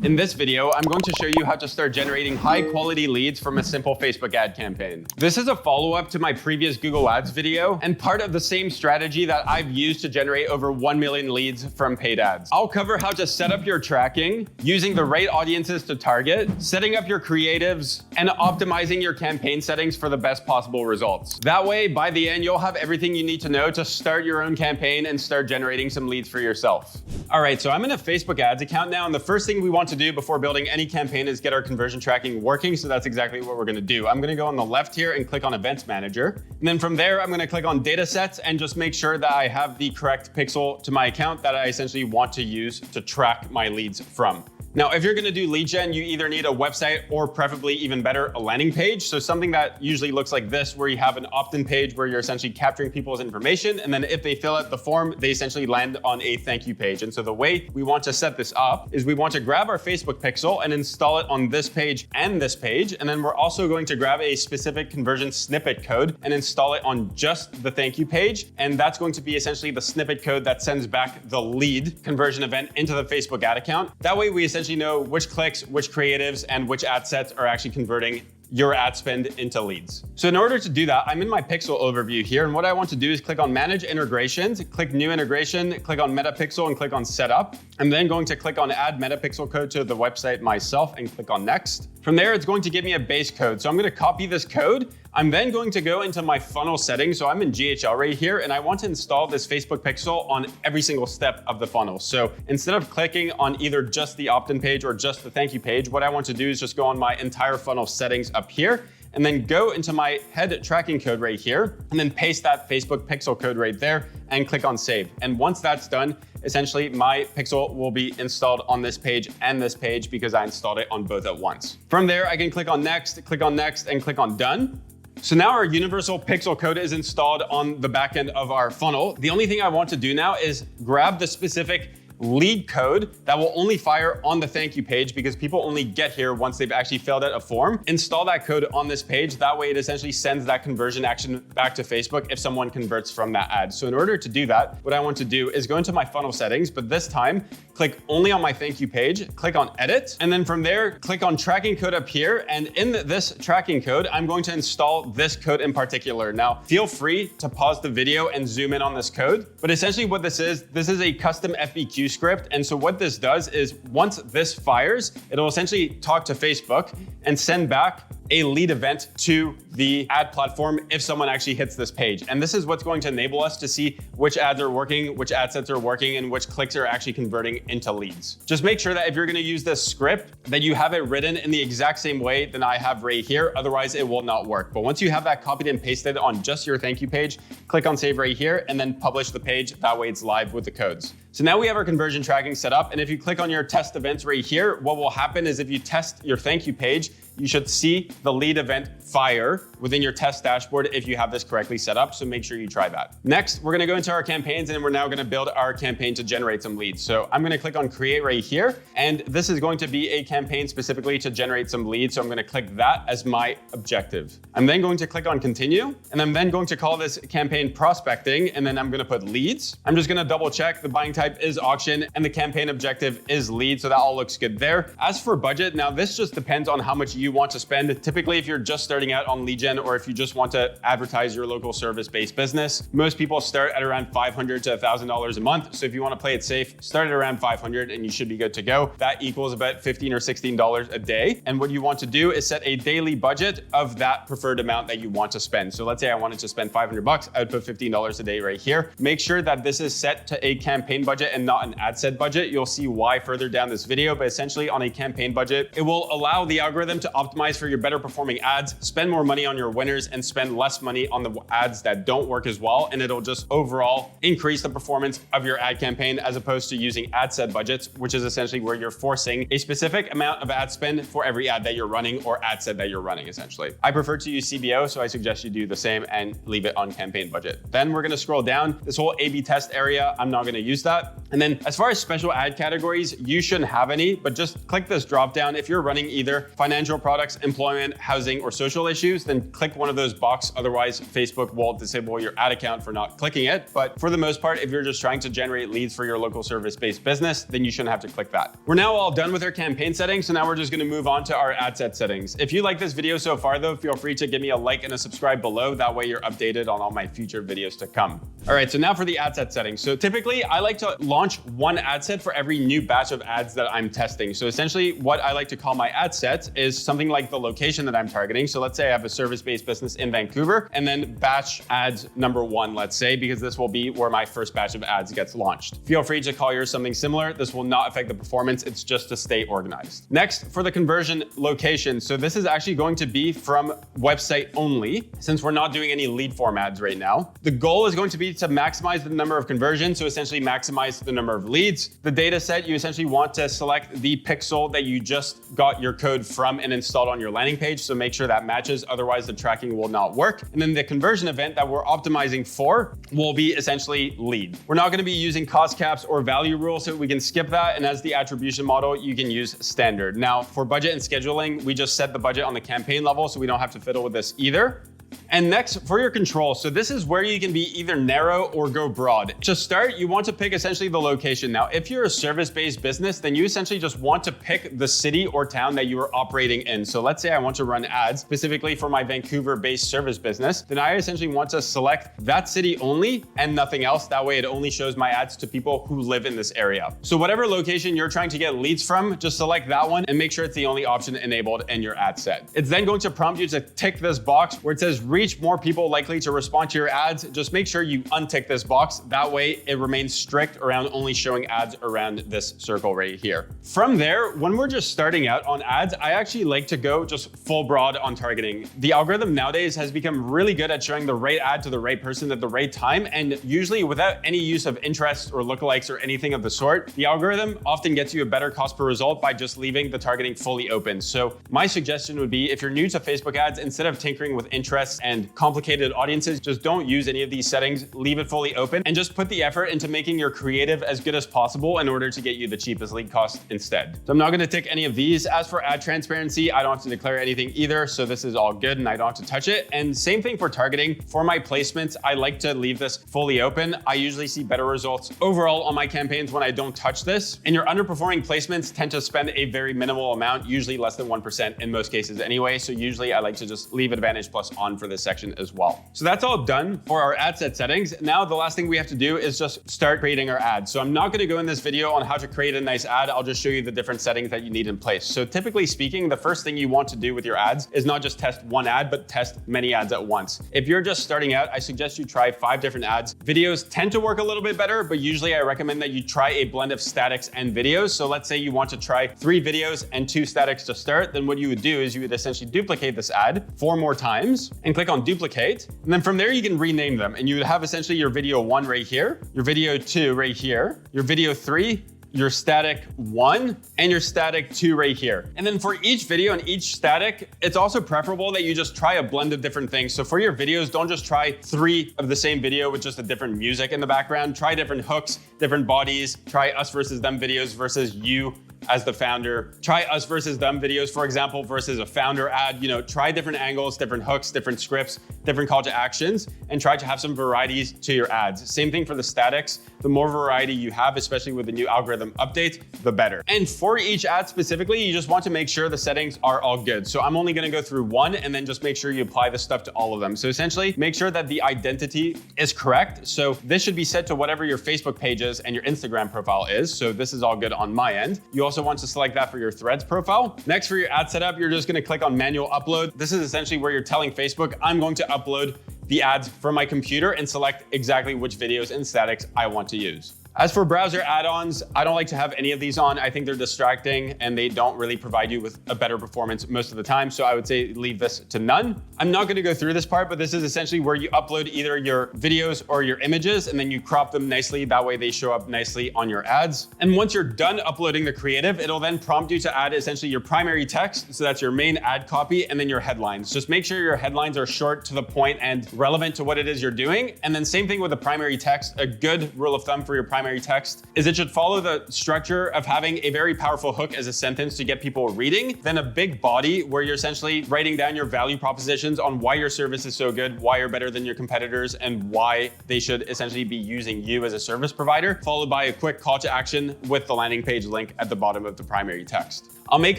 In this video, I'm going to show you how to start generating high quality leads from a simple Facebook ad campaign. This is a follow-up to my previous Google Ads video and part of the same strategy that I've used to generate over 1 million leads from paid ads. I'll cover how to set up your tracking, using the right audiences to target, setting up your creatives, and optimizing your campaign settings for the best possible results. That way, by the end, you'll have everything you need to know to start your own campaign and start generating some leads for yourself. All right, so I'm in a Facebook ads account now, and the first thing we want to do before building any campaign is get our conversion tracking working, so that's exactly what we're gonna do. I'm gonna go on the left here and click on Events Manager. And then from there, I'm gonna click on Data Sets and just make sure that I have the correct pixel to my account that I essentially want to use to track my leads from. Now, if you're gonna do lead gen, you either need a website or preferably even better, a landing page. So something that usually looks like this, where you have an opt-in page where you're essentially capturing people's information. And then if they fill out the form, they essentially land on a thank you page. And so the way we want to set this up is we want to grab our Facebook pixel and install it on this page and this page. And then we're also going to grab a specific conversion snippet code and install it on just the thank you page. And that's going to be essentially the snippet code that sends back the lead conversion event into the Facebook ad account. That way we essentially know which clicks, which creatives, and which ad sets are actually converting your ad spend into leads. So in order to do that, I'm in my pixel overview here. And what I want to do is click on Manage Integrations, click New Integration, click on Metapixel and click on Setup. I'm then going to click on Add Metapixel code to the website myself and click on Next. From there, it's going to give me a base code. So I'm going to copy this code. I'm then going to go into my funnel settings. So I'm in GHL right here, and I want to install this Facebook pixel on every single step of the funnel. So instead of clicking on either just the opt-in page or just the thank you page, what I want to do is just go on my entire funnel settings up here, and then go into my head tracking code right here, and then paste that Facebook pixel code right there and click on Save. And once that's done, essentially my pixel will be installed on this page and this page because I installed it on both at once. From there, I can click on Next, and click on Done. So now our universal pixel code is installed on the back end of our funnel. The only thing I want to do now is grab the specific lead code that will only fire on the thank you page because people only get here once they've actually filled out a form. Install that code on this page. That way it essentially sends that conversion action back to Facebook if someone converts from that ad. So in order to do that, what I want to do is go into my funnel settings, but this time click only on my thank you page, click on Edit, and then from there, click on Tracking Code up here. And in this tracking code, I'm going to install this code in particular. Now, feel free to pause the video and zoom in on this code, but essentially what this is a custom FAQ script. And so what this does is once this fires, it'll essentially talk to Facebook and send back a lead event to the ad platform if someone actually hits this page. And this is what's going to enable us to see which ads are working, which ad sets are working, and which clicks are actually converting into leads. Just make sure that if you're gonna use this script, that you have it written in the exact same way that I have right here, otherwise it will not work. But once you have that copied and pasted on just your thank you page, click on Save right here and then publish the page. That way it's live with the codes. So now we have our conversion tracking set up. And if you click on your test events right here, what will happen is if you test your thank you page, you should see the lead event fire within your test dashboard if you have this correctly set up. So make sure you try that. Next, we're gonna go into our campaigns and we're now gonna build our campaign to generate some leads. So I'm gonna click on Create right here. And this is going to be a campaign specifically to generate some leads. So I'm gonna click that as my objective. I'm then going to click on Continue. And I'm then going to call this campaign Prospecting. And then I'm gonna put Leads. I'm just gonna double check the buying type is auction and the campaign objective is lead. So that all looks good there. As for budget, now this just depends on how much you want to spend. Typically, if you're just starting out on lead gen or if you just want to advertise your local service-based business, most people start at around $500 to $1,000 a month. So if you want to play it safe, start at around 500 and you should be good to go. That equals about $15 or $16 a day. And what you want to do is set a daily budget of that preferred amount that you want to spend. So let's say I wanted to spend $500, I would put $15 a day right here. Make sure that this is set to a campaign budget and not an ad set budget. You'll see why further down this video, but essentially on a campaign budget, it will allow the algorithm to optimize for your better performing ads, spend more money on your winners and spend less money on the ads that don't work as well. And it'll just overall increase the performance of your ad campaign as opposed to using ad set budgets, which is essentially where you're forcing a specific amount of ad spend for every ad that you're running or ad set that you're running essentially. I prefer to use CBO, so I suggest you do the same and leave it on campaign budget. Then we're gonna scroll down this whole A/B test area. I'm not gonna use that. that. And then as far as special ad categories, you shouldn't have any, but just click this drop down. If you're running either financial products, employment, housing, or social issues, then click one of those boxes. Otherwise, Facebook will disable your ad account for not clicking it. But for the most part, if you're just trying to generate leads for your local service-based business, then you shouldn't have to click that. We're now all done with our campaign settings, so now we're just gonna move on to our ad set settings. If you like this video so far though, feel free to give me a like and a subscribe below. That way you're updated on all my future videos to come. All right, so now for the ad set settings. So typically I like to launch one ad set for every new batch of ads that I'm testing. So essentially what I like to call my ad set is something like the location that I'm targeting. So let's say I have a service-based business in Vancouver, and then batch ads number 1, let's say, because this will be where my first batch of ads gets launched. Feel free to call yours something similar. This will not affect the performance. It's just to stay organized. Next, for the conversion location. So this is actually going to be from website only, since we're not doing any lead form ads right now. The goal is going to be to maximize the number of conversions, so essentially maximize the number of leads. The data set, you essentially want to select the pixel that you just got your code from and installed on your landing page, so make sure that matches, otherwise the tracking will not work. And then the conversion event that we're optimizing for will be essentially lead. We're not going to be using cost caps or value rules, so we can skip that. And as the attribution model, you can use standard. Now for budget and scheduling, we just set the budget on the campaign level, so we don't have to fiddle with this either. And next, for your control, so this is where you can be either narrow or go broad. To start, you want to pick essentially the location. Now, if you're a service-based business, then you essentially just want to pick the city or town that you are operating in. So let's say I want to run ads specifically for my Vancouver-based service business, then I essentially want to select that city only and nothing else. That way it only shows my ads to people who live in this area. So whatever location you're trying to get leads from, just select that one and make sure it's the only option enabled in your ad set. It's then going to prompt you to tick this box where it says reach more people likely to respond to your ads. Just make sure you untick this box. That way it remains strict around only showing ads around this circle right here. From there, when we're just starting out on ads, I actually like to go just full broad on targeting. The algorithm nowadays has become really good at showing the right ad to the right person at the right time. And usually without any use of interest or lookalikes or anything of the sort, the algorithm often gets you a better cost per result by just leaving the targeting fully open. So my suggestion would be, if you're new to Facebook ads, instead of tinkering with interests and complicated audiences, just don't use any of these settings, leave it fully open, and just put the effort into making your creative as good as possible in order to get you the cheapest lead cost instead. So I'm not gonna tick any of these. As for ad transparency, I don't have to declare anything either, so this is all good and I don't have to touch it. And same thing for targeting. For my placements, I like to leave this fully open. I usually see better results overall on my campaigns when I don't touch this. And your underperforming placements tend to spend a very minimal amount, usually less than 1% in most cases anyway. So usually I like to just leave Advantage Plus on for this section as well. So that's all done for our ad set settings. Now the last thing we have to do is just start creating our ads. So I'm not going to go in this video on how to create a nice ad. I'll just show you the different settings that you need in place. So typically speaking, the first thing you want to do with your ads is not just test one ad, but test many ads at once. If you're just starting out, I suggest you try 5 different ads. Videos tend to work a little bit better, but usually I recommend that you try a blend of statics and videos. So let's say you want to try 3 videos and 2 statics to start. Then what you would do is you would essentially duplicate this ad 4 more times and click on duplicate. And then from there, you can rename them. And you would have essentially your video 1 right here, your video 2 right here, your video 3, your static 1, and your static 2 right here. And then for each video and each static, it's also preferable that you just try a blend of different things. So for your videos, don't just try 3 of the same video with just a different music in the background. Try different hooks, different bodies. Try us versus them videos versus you as the founder. Try us versus them videos, for example, versus a founder ad. You know, try different angles, different hooks, different scripts, different call to actions, and try to have some varieties to your ads. Same thing for the statics. The more variety you have, especially with the new algorithm update, the better. And for each ad specifically, you just want to make sure the settings are all good. So I'm only gonna go through one and then just make sure you apply this stuff to all of them. So essentially, make sure that the identity is correct. So this should be set to whatever your Facebook pages and your Instagram profile is. So this is all good on my end. You also want to select that for your Threads profile. Next, for your ad setup, you're just gonna click on manual upload. This is essentially where you're telling Facebook, I'm going to upload the ads from my computer and select exactly which videos and statics I want to use. As for browser add-ons, I don't like to have any of these on. I think they're distracting and they don't really provide you with a better performance most of the time. So I would say leave this to none. I'm not gonna go through this part, but this is essentially where you upload either your videos or your images and then you crop them nicely. That way they show up nicely on your ads. And once you're done uploading the creative, it'll then prompt you to add essentially your primary text. So that's your main ad copy and then your headlines. Just make sure your headlines are short, to the point, and relevant to what it is you're doing. And then same thing with the primary text. A good rule of thumb for your primary primary text is it should follow the structure of having a very powerful hook as a sentence to get people reading, then a big body where you're essentially writing down your value propositions on why your service is so good, why you're better than your competitors, and why they should essentially be using you as a service provider, followed by a quick call to action with the landing page link at the bottom of the primary text. I'll make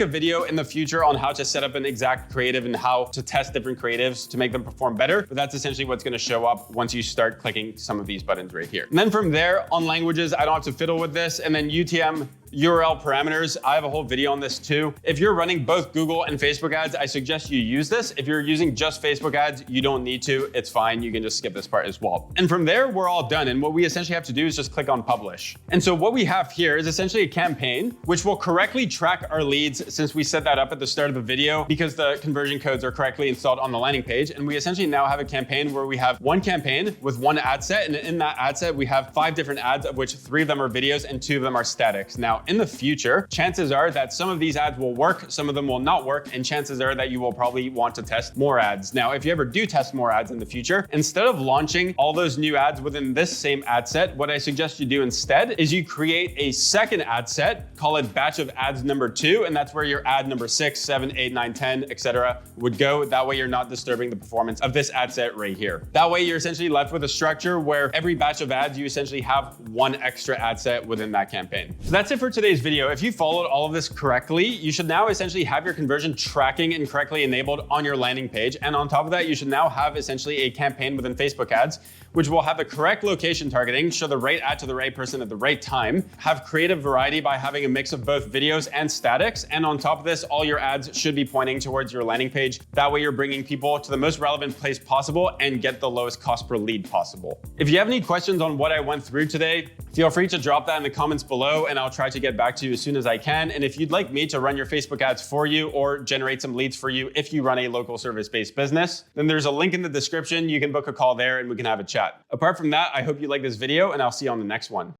a video in the future on how to set up an exact creative and how to test different creatives to make them perform better, but that's essentially what's gonna show up once you start clicking some of these buttons right here. And then from there, on languages, I don't have to fiddle with this, and then UTM, URL parameters, I have a whole video on this too. If you're running both Google and Facebook ads, I suggest you use this. If you're using just Facebook ads, you don't need to, it's fine. You can just skip this part as well. And from there, we're all done. And what we essentially have to do is just click on publish. And so what we have here is essentially a campaign, which will correctly track our leads since we set that up at the start of the video because the conversion codes are correctly installed on the landing page. And we essentially now have a campaign where we have one campaign with one ad set. And in that ad set, we have 5 different ads, of which 3 of them are videos and 2 of them are statics. Now, in the future, chances are that some of these ads will work, some of them will not work, and chances are that you will probably want to test more ads. Now, if you ever do test more ads in the future, instead of launching all those new ads within this same ad set, what I suggest you do instead is you create a second ad set, call it batch of ads number 2, and that's where your ad number 6, 7, 8, 9, 10, etc. would go. That way you're not disturbing the performance of this ad set right here. That way you're essentially left with a structure where every batch of ads, you essentially have one extra ad set within that campaign. So that's it for today's video. If you followed all of this correctly, you should now essentially have your conversion tracking and correctly enabled on your landing page. And on top of that, you should now have essentially a campaign within Facebook ads, which will have the correct location targeting, show the right ad to the right person at the right time, have creative variety by having a mix of both videos and statics. And on top of this, all your ads should be pointing towards your landing page. That way you're bringing people to the most relevant place possible and get the lowest cost per lead possible. If you have any questions on what I went through today, feel free to drop that in the comments below and I'll try to get back to you as soon as I can. And if you'd like me to run your Facebook ads for you or generate some leads for you if you run a local service-based business, then there's a link in the description. You can book a call there and we can have a chat. Apart from that, I hope you like this video and I'll see you on the next one.